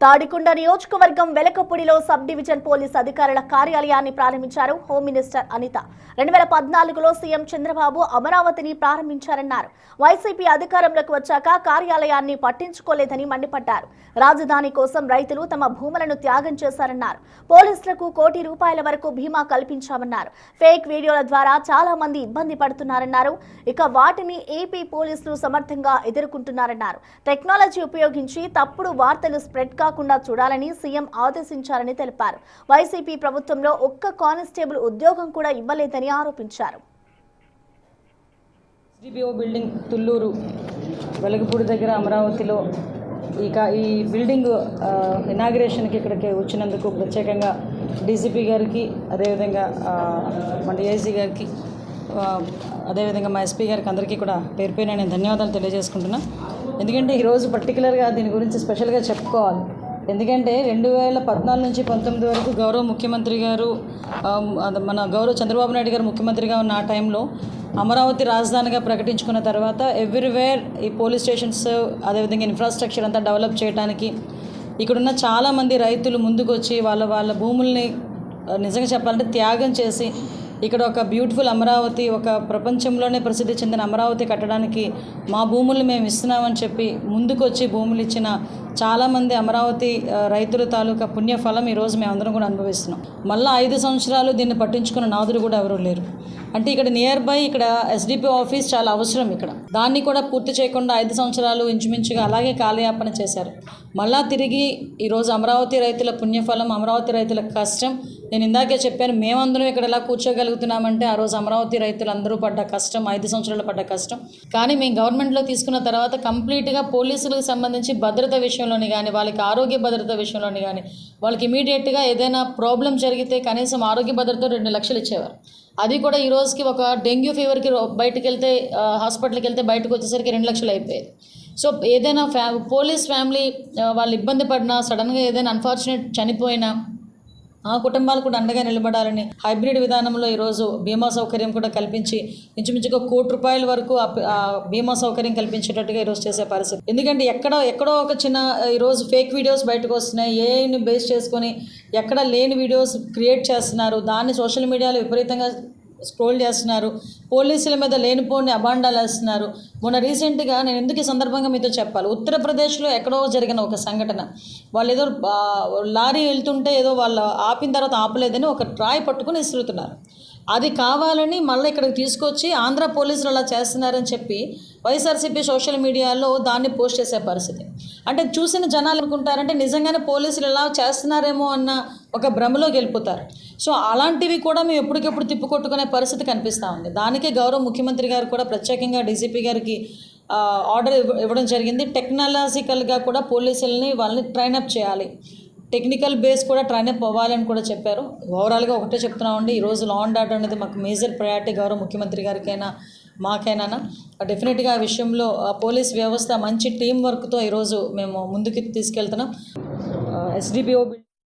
తాడికొండ నియోజకవర్గం వెలకపూడిలో sub division police అధికారుల కార్యాలయాన్ని ప్రారంభించారు హోమ్ మినిస్టర్ అనిత. 2014లో సీఎం చంద్రబాబు అమరావతిని ప్రారంభించారన్నారు. వైసీపీ అధికారంలోకి వచ్చాక కార్యాలయాన్ని పట్టించుకోలేదని మండిపడ్డారు. రాజధాని కోసం రైతులు తమ భూములను త్యాగం చేశారన్నారు. పోలీసులకు ₹1 కోటి వరకు బీమా కల్పించామన్నారు. ఫేక్ వీడియోల ద్వారా చాలా మంది ఇబ్బంది పడుతున్నారన్నారు. ఇక వాటిని ఏపీ పోలీసులు సమర్థంగా ఎదుర్కొంటున్నారన్నారు. టెక్నాలజీ ఉపయోగించి తప్పుడు వార్తలు స్ప్రెడ్ కాకుండా చూడాలని సీఎం ఆదేశించారని తెలిపారు. వైసీపీ ప్రభుత్వంలో ఒక్క కానిస్టేబుల్ ఉద్యోగం కూడా ఇవ్వలేదని ఆరోపించారు. ఎస్డిపిఓ బిల్డింగ్ తుళ్ళూరు వెలగపూడి దగ్గర అమరావతిలో ఈ బిల్డింగ్ ఇనాగ్రేషన్కి ఇక్కడికి వచ్చినందుకు ప్రత్యేకంగా డీసీపీ గారికి, అదేవిధంగా మన ఏసీ గారికి, అదేవిధంగా మా ఎస్పీ గారికి అందరికీ కూడా పేరు పేరున నేను ధన్యవాదాలు తెలియజేసుకుంటున్నాను. ఎందుకంటే ఈరోజు పర్టికులర్గా దీని గురించి స్పెషల్గా చెప్పుకోవాలి. ఎందుకంటే 2014 నుంచి 2019 వరకు గౌరవ ముఖ్యమంత్రి గారు, మన గౌరవ చంద్రబాబు నాయుడు గారు ముఖ్యమంత్రిగా ఉన్న ఆ టైంలో అమరావతి రాజధానిగా ప్రకటించుకున్న తర్వాత ఎవ్రీవేర్ ఈ పోలీస్ స్టేషన్స్, అదేవిధంగా ఇన్ఫ్రాస్ట్రక్చర్ అంతా డెవలప్ చేయడానికి ఇక్కడున్న చాలామంది రైతులు ముందుకు వచ్చి వాళ్ళ భూముల్ని నిజంగా చెప్పాలంటే త్యాగం చేసి ఇక్కడ ఒక బ్యూటిఫుల్ అమరావతి, ఒక ప్రపంచంలోనే ప్రసిద్ధి చెందిన అమరావతి కట్టడానికి మా భూములు మేము ఇస్తున్నామని చెప్పి ముందుకు వచ్చి భూములు ఇచ్చిన చాలామంది అమరావతి రైతుల తాలూకా పుణ్యఫలం ఈరోజు మేమందరం కూడా అనుభవిస్తున్నాం. మళ్ళీ 5 సంవత్సరాలు దీన్ని పట్టించుకున్న నాదులు కూడా ఎవరూ లేరు. అంటే ఇక్కడ నియర్ బై ఇక్కడ ఎస్డిపిఓ ఆఫీస్ చాలా అవసరం. ఇక్కడ దాన్ని కూడా పూర్తి చేయకుండా 5 సంవత్సరాలు ఇంచుమించుగా అలాగే కాలయాపన చేశారు. మళ్ళా తిరిగి ఈరోజు అమరావతి రైతుల పుణ్యఫలం, అమరావతి రైతుల కష్టం, నేను ఇందాకే చెప్పాను, మేమందరం ఇక్కడ ఎలా కూర్చోగలుగుతున్నామంటే ఆ రోజు అమరావతి రైతులు అందరూ పడ్డ కష్టం, 5 సంవత్సరాలు పడ్డ కష్టం. కానీ మేము గవర్నమెంట్లో తీసుకున్న తర్వాత కంప్లీట్గా పోలీసులకు సంబంధించి భద్రత విషయంలోని కానీ, వాళ్ళకి ఆరోగ్య భద్రత విషయంలోని కానీ, వాళ్ళకి ఇమీడియట్గా ఏదైనా ప్రాబ్లం జరిగితే కనీసం ఆరోగ్య భద్రత 2 లక్షలు ఇచ్చేవారు. అది కూడా ఈ రోజుకి ఒక డెంగ్యూ ఫీవర్కి బయటకు వెళ్తే, హాస్పిటల్కి వెళ్తే బయటకు వచ్చేసరికి 2 లక్షలు అయిపోయేది. సో ఏదైనా పోలీస్ ఫ్యామిలీ వాళ్ళు ఇబ్బంది పడినా, సడన్గా ఏదైనా అన్ఫార్చునేట్ చనిపోయినా ఆ కుటుంబాలు కూడా అండగా నిలబడాలని హైబ్రిడ్ విధానంలో ఈరోజు బీమా సౌకర్యం కూడా కల్పించి ఇంచుమించుగా ₹1 కోటి వరకు ఆ బీమా సౌకర్యం కల్పించేటట్టుగా ఈరోజు చేసే పరిస్థితి. ఎందుకంటే ఎక్కడో ఒక చిన్న ఈరోజు ఫేక్ వీడియోస్ బయటకు వస్తున్నాయి. ఏఐని బేస్ చేసుకొని ఎక్కడ లేని వీడియోస్ క్రియేట్ చేస్తున్నారు. దాన్ని సోషల్ మీడియాలో విపరీతంగా స్క్రోల్ చేస్తున్నారు. పోలీసుల మీద లేనిపోని అబాండాలు వేస్తున్నారు. మొన్న రీసెంట్గా నేను ఎందుకు ఈ సందర్భంగా మీతో చెప్పాలి, ఉత్తరప్రదేశ్లో ఎక్కడో జరిగిన ఒక సంఘటన. వాళ్ళు ఏదో లారీ వెళ్తుంటే ఏదో వాళ్ళు ఆపిన తర్వాత ఆపలేదని ఒక ట్రాయ్ పట్టుకుని ఇస్తున్నారు. అది కావాలని మళ్ళీ ఇక్కడికి తీసుకొచ్చి ఆంధ్ర పోలీసులు అలా చేస్తున్నారని చెప్పి వైఎస్ఆర్సీపీ సోషల్ మీడియాలో దాన్ని పోస్ట్ చేసే పరిస్థితి. అంటే చూసిన జనాలు అనుకుంటారంటే నిజంగానే పోలీసులు ఇలా చేస్తున్నారేమో అన్న ఒక భ్రమలోకి వెళ్ళిపోతారు. సో అలాంటివి కూడా మేము ఎప్పటికెప్పుడు తిప్పుకొట్టుకునే పరిస్థితి కనిపిస్తూ ఉంది. దానికే గౌరవ ముఖ్యమంత్రి గారు కూడా ప్రత్యేకంగా డీసీపీ గారికి ఆర్డర్ ఇవ్వడం జరిగింది. టెక్నాలజికల్గా కూడా పోలీసులని వాళ్ళని ట్రైనప్ చేయాలి, టెక్నికల్ బేస్ కూడా ట్రైనప్ అవ్వాలని కూడా చెప్పారు. ఓవరాల్గా ఒకటే చెప్తున్నామండి, ఈరోజు లా అండ్ ఆర్డర్ అనేది మాకు మేజర్ ప్రయారిటీ. గౌరవ ముఖ్యమంత్రి గారికైనా మాకైనా డెఫినెట్గా ఆ విషయంలో పోలీస్ వ్యవస్థ మంచి టీం వర్క్తో ఈరోజు మేము ముందుకు తీసుకెళ్తున్నాం. ఎస్డిపిఓ